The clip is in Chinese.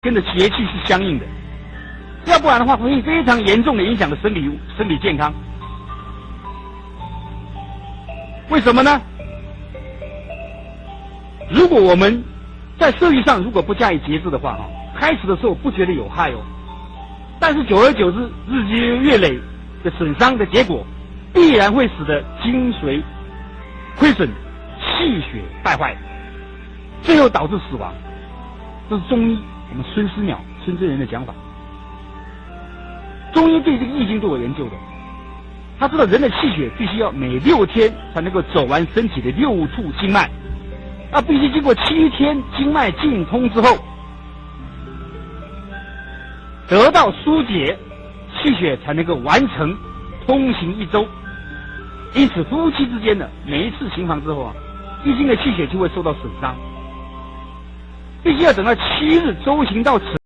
跟着节气是相应的，要不然的话会非常严重的影响了生理健康。为什么呢？如果我们在摄取上如果不加以节制的话，开始的时候不觉得有害哦，但是久而久之，日积月累的损伤的结果，必然会使得精髓亏损、气血败坏，最后导致死亡。这是中医我们孙思邈孙真人的讲法。中医对这个易经都有研究的，他知道人的气血必须要每6天才能够走完身体的6处经脉，那必须经过7天经脉尽通之后，得到疏解，气血才能够完成通行1周。因此夫妻之间的每一次行房之后易经的气血就会受到损伤，必须要等到7日周行到此。